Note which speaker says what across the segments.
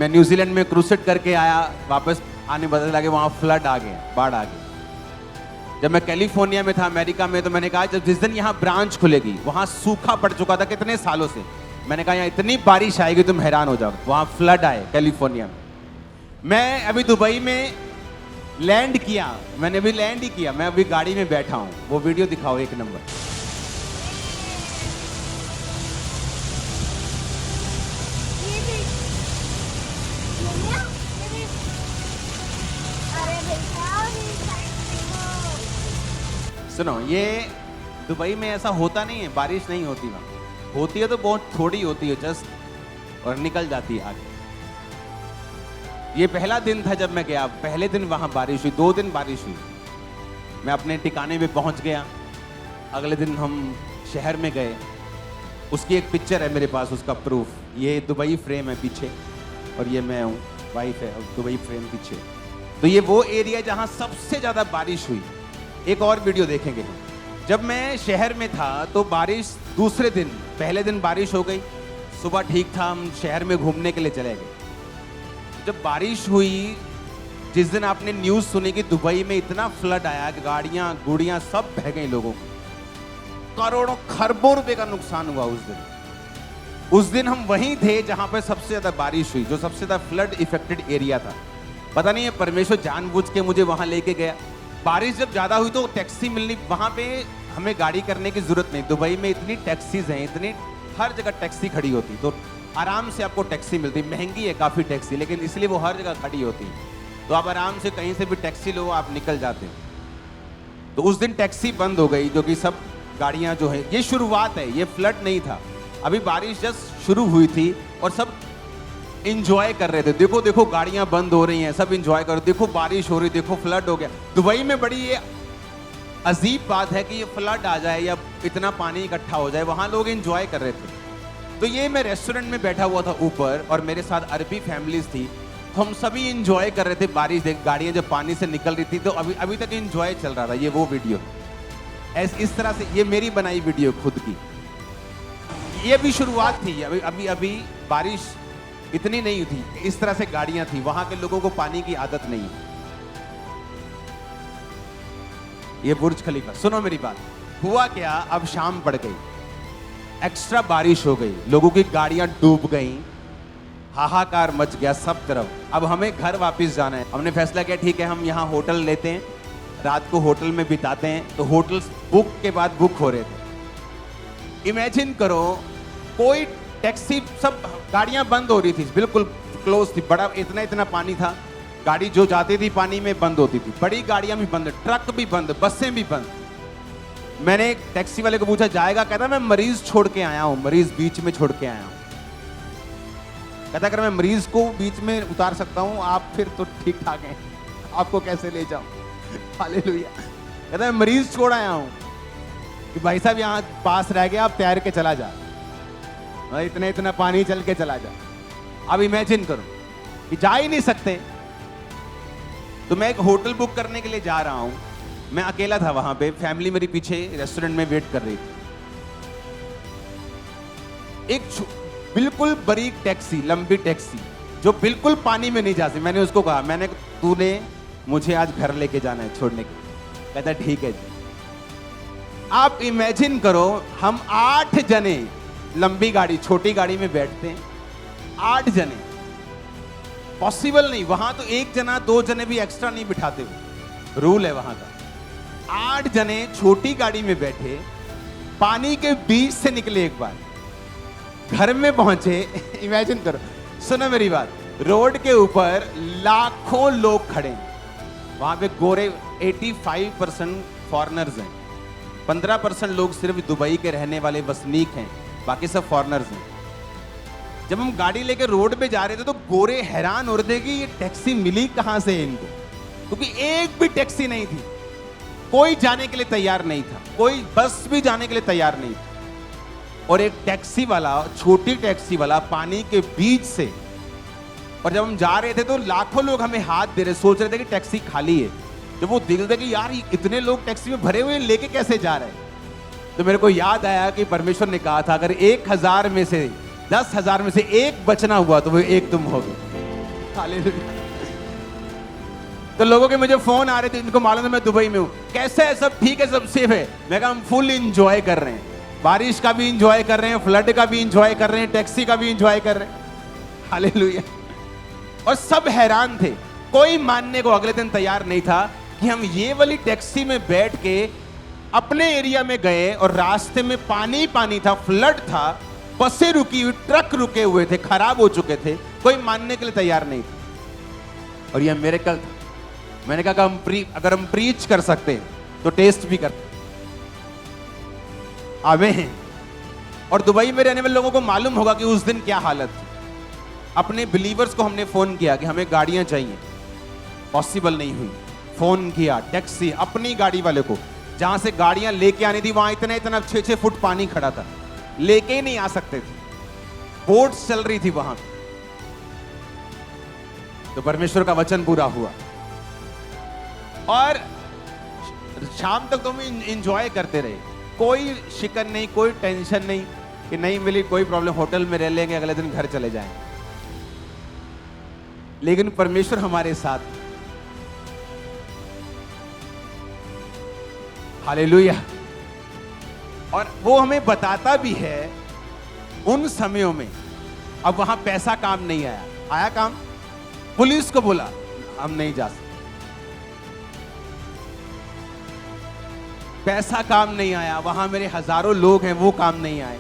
Speaker 1: मैं न्यूजीलैंड में क्रूसेड करके आया, वापस आने बदल लगे, वहाँ फ्लड आ गए, बाढ़ आ गई। जब मैं कैलिफोर्निया में था अमेरिका में, तो मैंने कहा जब जिस दिन यहाँ ब्रांच खुलेगी, वहाँ सूखा पड़ चुका था कितने सालों से, मैंने कहा यहाँ इतनी बारिश आएगी तुम हैरान हो जाओगे। वहाँ फ्लड आए कैलिफोर्निया में। मैं अभी दुबई में लैंड किया, मैंने अभी लैंड ही किया, मैं अभी गाड़ी में बैठा हूँ, वो वीडियो दिखाओ एक नंबर। सुनो, ये दुबई में ऐसा होता नहीं है, बारिश नहीं होती वहाँ, होती है तो बहुत थोड़ी होती है जस्ट, और निकल जाती है आगे। ये पहला दिन था जब मैं गया, पहले दिन वहाँ बारिश हुई, 2 दिन बारिश हुई। मैं अपने ठिकाने में पहुँच गया, अगले दिन हम शहर में गए, उसकी एक पिक्चर है मेरे पास, उसका प्रूफ। ये दुबई फ्रेम है पीछे, और ये मैं हूँ, वाइफ है, और दुबई फ्रेम पीछे। तो ये वो एरिया जहाँ सबसे ज़्यादा बारिश हुई। एक और वीडियो देखेंगे हम। जब मैं शहर में था तो बारिश दूसरे दिन, पहले दिन बारिश हो गई, सुबह ठीक था, हम शहर में घूमने के लिए चले गए। जब बारिश हुई, जिस दिन आपने न्यूज़ सुनी कि दुबई में इतना फ्लड आया कि गाड़ियाँ गुड़ियाँ सब बह गई, लोगों को करोड़ों खरबों रुपए का नुकसान हुआ उस दिन हम वहीं थे जहाँ पे सबसे ज़्यादा बारिश हुई, जो सबसे ज़्यादा फ्लड इफेक्टेड एरिया था। पता नहीं है परमेश्वर जानबूझ के मुझे वहाँ लेके गया। बारिश जब ज़्यादा हुई तो टैक्सी मिलनी, वहाँ पे हमें गाड़ी करने की ज़रूरत नहीं। दुबई में इतनी टैक्सीज हैं, इतनी हर जगह टैक्सी खड़ी होती, तो आराम से आपको टैक्सी मिलती। महंगी है काफ़ी टैक्सी, लेकिन इसलिए वो हर जगह खड़ी होती, तो आप आराम से कहीं से भी टैक्सी लो, आप निकल जाते हो। तो उस दिन टैक्सी बंद हो गई, जो कि सब गाड़ियाँ जो है, ये शुरुआत है, ये फ्लड नहीं था, अभी बारिश जस्ट शुरू हुई थी और सब इंजॉय कर रहे थे। देखो देखो गाड़ियां बंद हो रही हैं, सब इंजॉय करो, देखो बारिश हो रही, देखो फ्लड हो गया। दुबई में बड़ी ये अजीब बात है कि ये फ्लड आ जाए या इतना पानी इकट्ठा हो जाए, वहां लोग इंजॉय कर रहे थे। तो ये मैं रेस्टोरेंट में बैठा हुआ था ऊपर, और मेरे साथ अरबी फैमिलीज थी, तो हम सभी इंजॉय कर रहे थे बारिश देख, गाड़ियां जब पानी से निकल रही थी, तो अभी तक इंजॉय चल रहा था। ये वो वीडियो इस तरह से, ये मेरी बनाई वीडियो खुद की, ये भी शुरुआत थी। अभी बारिश इतनी नहीं थी, इस तरह से गाड़ियां थी, वहां के लोगों को पानी की आदत नहीं है। ये बुर्ज खलीफा, सुनो मेरी बात, हुआ क्या, अब शाम पड़ गई, एक्स्ट्रा बारिश हो गई, लोगों की गाड़ियां डूब गई, हाहाकार मच गया सब तरफ। अब हमें घर वापस जाना है। हमने फैसला किया ठीक है, हम यहाँ होटल लेते हैं, रात को होटल में बिताते हैं। तो होटल्स बुक के बाद बुक हो रहे थे। इमेजिन करो, कोई टैक्सी, सब गाड़ियां बंद हो रही थी, बिल्कुल क्लोज थी, बड़ा इतना पानी था, गाड़ी जो जाती थी पानी में बंद होती थी, बड़ी गाड़ियां भी बंद, ट्रक भी बंद, बसें भी बंद। मैंने एक टैक्सी वाले को पूछा जाएगा, कहता मैं मरीज छोड़ के आया हूं, मरीज बीच में छोड़ के आया हूं। कहता अगर मैं मरीज को बीच में उतार सकता हूं, आप फिर तो ठीक ठाक हैं, आपको कैसे ले जाऊं। हालेलुया। कहता मैं मरीज छोड़ आया हूं कि भाई साहब यहाँ पास रह गया, आप तैर के चला जा, इतना पानी चल के चला जा। अब इमेजिन करो कि जा ही नहीं सकते। तो मैं एक होटल बुक करने के लिए जा रहा हूं, मैं अकेला था वहां पे, फैमिली मेरी पीछे रेस्टोरेंट में वेट कर रही थी। एक बिल्कुल बारीक टैक्सी, लंबी टैक्सी, जो बिल्कुल पानी में नहीं जा सकती। मैंने उसको कहा, मैंने तूने मुझे आज घर लेके जाना है छोड़ने के। कहता ठीक है जी। आप इमेजिन करो, हम 8 जने लंबी गाड़ी, छोटी गाड़ी में बैठते हैं, 8 जने, पॉसिबल नहीं। वहां तो 1 जना 2 जने भी एक्स्ट्रा नहीं बिठाते हुए, रूल है वहां का। 8 जने छोटी गाड़ी में बैठे, पानी के बीच से निकले, एक बार घर में पहुंचे। इमेजिन करो, सुनो मेरी बात, रोड के ऊपर लाखों लोग खड़े हैं, वहां पे गोरे 85% फॉरेनर्स हैं, 15% लोग सिर्फ दुबई के रहने वाले वसनीक हैं, बाकी सब फॉरेनर्स हैं। जब हम गाड़ी लेके रोड पे जा रहे थे तो गोरे हैरान हो रहे थे कि ये टैक्सी मिली कहां से इनको, क्योंकि एक भी टैक्सी नहीं थी, कोई जाने के लिए तैयार नहीं था, कोई बस भी जाने के लिए तैयार नहीं था। और एक टैक्सी वाला, छोटी टैक्सी वाला, पानी के बीच से, और जब हम जा रहे थे तो लाखों लोग हमें हाथ दे रहे, सोच रहे थे कि टैक्सी खाली है। जब वो दिख रहे कि यार इतने लोग टैक्सी में भरे हुए लेके कैसे जा रहे हैं, तो मेरे को याद आया कि परमेश्वर ने कहा था अगर 1000 में से 10,000 में से एक बचना हुआ तो वो एक तुम होगे। हालेलुया। तो लोगों के मुझे फोन आ रहे थे, इनको मालूम है मैं दुबई में हूं, कैसे है, सब ठीक है, सब सेफ है। मैं कहा हम फुल इंजॉय कर रहे हैं, बारिश का भी इंजॉय कर रहे हैं, फ्लड का भी इंजॉय कर रहे हैं, टैक्सी का भी इंजॉय कर रहे हैं। हालेलुया। और सब हैरान थे, कोई मानने को अगले दिन तैयार नहीं था कि हम ये वाली टैक्सी में बैठ के अपने एरिया में गए और रास्ते में पानी पानी था, फ्लड था, बसें रुकी हुई, ट्रक रुके हुए थे, खराब हो चुके थे, कोई मानने के लिए तैयार नहीं था। और यह मिरेकल था। मैंने कहा कि अगर हम प्रीच कर सकते तो टेस्ट भी करते। आमीन। और दुबई में रहने वाले लोगों को मालूम होगा कि उस दिन क्या हालत थी। अपने बिलीवर्स को हमने फोन किया कि हमें गाड़ियां चाहिए, पॉसिबल नहीं हुई। फोन किया टैक्सी, अपनी गाड़ी वाले को, जहां से गाड़ियां लेके आनी थी वहां इतना इतना 6-6 फुट पानी खड़ा था, लेके ही नहीं आ सकते थे, बोट चल रही थी वहां। तो परमेश्वर का वचन पूरा हुआ और शाम तक तो हम इंजॉय करते रहे, कोई शिकन नहीं, कोई टेंशन नहीं कि नहीं मिली, कोई प्रॉब्लम, होटल में रह लेंगे, अगले दिन घर चले जाएंगे। लेकिन परमेश्वर हमारे साथ। हालेलुया। और वो हमें बताता भी है उन समयों में। अब वहां पैसा काम नहीं आया, आया काम, पुलिस को बोला हम नहीं जा सकते, पैसा काम नहीं आया, वहां मेरे हजारों लोग हैं वो काम नहीं आए।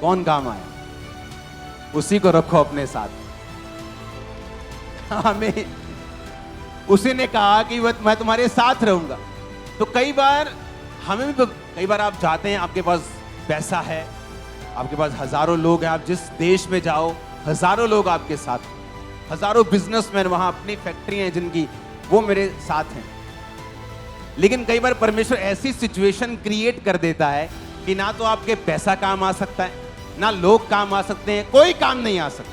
Speaker 1: कौन काम आया? उसी को रखो अपने साथ। हमें उसी ने कहा कि मैं तुम्हारे साथ रहूंगा। तो कई बार हमें भी, कई बार आप जाते हैं, आपके पास पैसा है, आपके पास हजारों लोग हैं, आप जिस देश में जाओ हजारों लोग आपके साथ, हजारों बिजनेसमैन वहां अपनी फैक्ट्रियां हैं जिनकी, वो मेरे साथ हैं। लेकिन कई बार परमेश्वर ऐसी सिचुएशन क्रिएट कर देता है कि ना तो आपके पैसा काम आ सकता है, ना लोग काम आ सकते हैं, कोई काम नहीं आ सकता।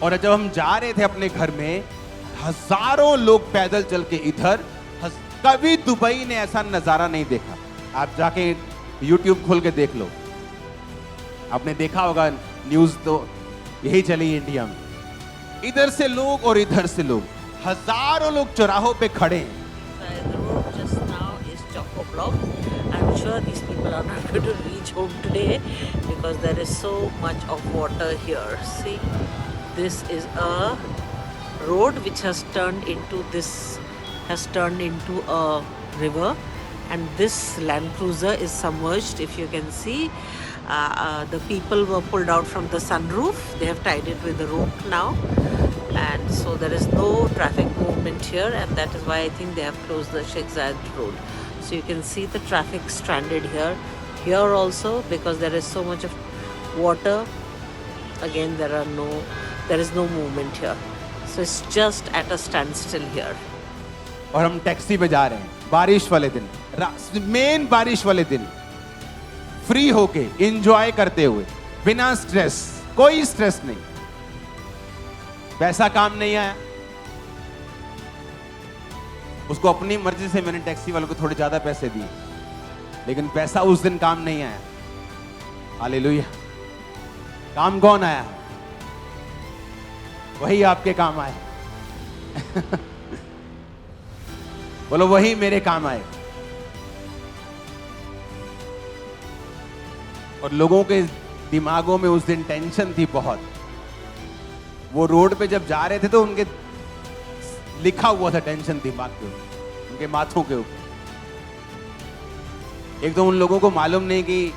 Speaker 1: और जब हम जा रहे थे अपने घर में, हजारों लोग पैदल चल के इधर, कभी दुबई ने ऐसा नजारा नहीं देखा। आप जाके YouTube खोल के देख लो, आपने देखा होगा, न्यूज तो यही चली इंडिया में, इधर से लोग और इधर से लोग, हजारों लोग चौराहों पे खड़े हैं।
Speaker 2: The road just now is chock-a-block. I'm sure these people are not going to reach home today because there is so much of water here. See, this is a road which has turned into a river, and this Land Cruiser is submerged. If you can see, the people were pulled out from the sunroof. They have tied it with a rope now. And so there is no traffic movement here, and that is why I think they have closed the Sheikh Zayed road. So you can see the traffic stranded here also, because there is so much of water. Again, there is no movement here, so it's just at a standstill here.
Speaker 1: और हम taxi पे जा रहे हैं, बारिश वाले दिन, main बारिश वाले दिन, फ्री होके एंजॉय करते हुए, बिना स्ट्रेस, कोई स्ट्रेस नहीं, पैसा काम नहीं आया। उसको अपनी मर्जी से मैंने टैक्सी वालों को थोड़े ज्यादा पैसे दिए, लेकिन पैसा उस दिन काम नहीं आया। हालेलुया। काम कौन आया? वही आपके काम आए। बोलो वही मेरे काम आए। और लोगों के दिमागों में उस दिन टेंशन थी बहुत। वो रोड पे जब जा रहे थे तो उनके लिखा हुआ था टेंशन दिमाग के ऊपर, उनके माथों के ऊपर। एक तो उन लोगों को मालूम नहीं कि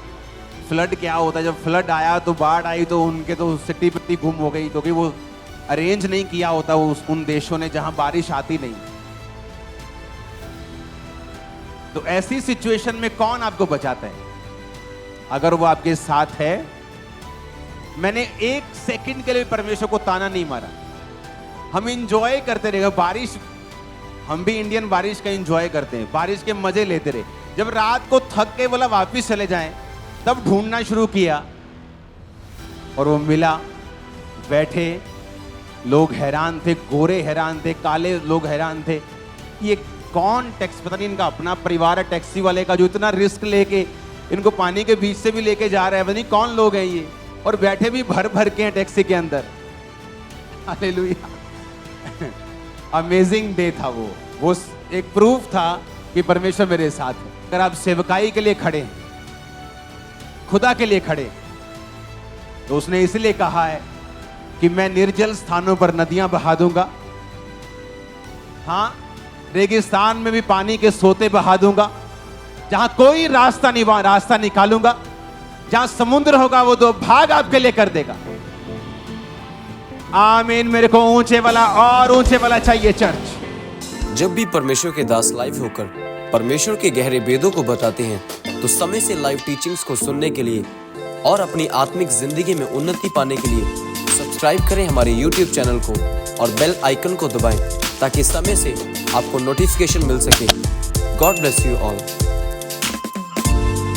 Speaker 1: फ्लड क्या होता है। जब फ्लड आया तो बाढ़ आई तो उनके तो सिटी पिट्टी गुम हो गई, क्योंकि वो अरेंज नहीं किया होता उन देशों ने जहां बारिश आती नहीं। तो ऐसी सिचुएशन में कौन आपको बचाता है? अगर वो आपके साथ है। मैंने एक सेकंड के लिए परमेश्वर को ताना नहीं मारा। हम इंजॉय करते रहे बारिश, हम भी इंडियन बारिश का इंजॉय करते हैं, बारिश के मजे लेते रहे। जब रात को थक के बोला वापिस चले जाएं, तब ढूंढना शुरू किया और वो मिला। बैठे लोग हैरान थे, गोरे हैरान थे, काले लोग हैरान थे। ये कौन टैक्सी, पता नहीं इनका अपना परिवार है टैक्सी वाले का, जो इतना रिस्क लेके इनको पानी के बीच से भी लेके जा रहा है। पता नहीं कौन लोग हैं ये। और बैठे भी भर भर के हैं टैक्सी के अंदर। हालेलुया। अमेजिंग डे था वो एक प्रूफ था कि परमेश्वर मेरे साथ है। अगर आप सेवकाई के लिए खड़े हैं, खुदा के लिए खड़े, तो उसने इसलिए कहा है कि मैं निर्जल स्थानों पर नदियां बहा दूंगा, हाँ, रेगिस्तान में भी पानी के सोते बहा दूंगा, जहां कोई रास्ता नहीं वहां रास्ता निकालूंगा, जहां समुद्र होगा वो दो भाग आपके लिए कर देगा। आमीन। मेरे को ऊंचे वाला और ऊंचे वाला चाहिए चर्च।
Speaker 3: जब भी परमेश्वर के दास लाइव होकर परमेश्वर के गहरे भेदों को बताते हैं, तो समय से लाइव टीचिंग्स को सुनने के लिए और अपनी आत्मिक जिंदगी में उन्नति पाने के लिए सब्सक्राइब करें हमारे YouTube चैनल को और बेल आइकन को दबाएं, ताकि समय से आपको नोटिफिकेशन मिल सके। God bless you all.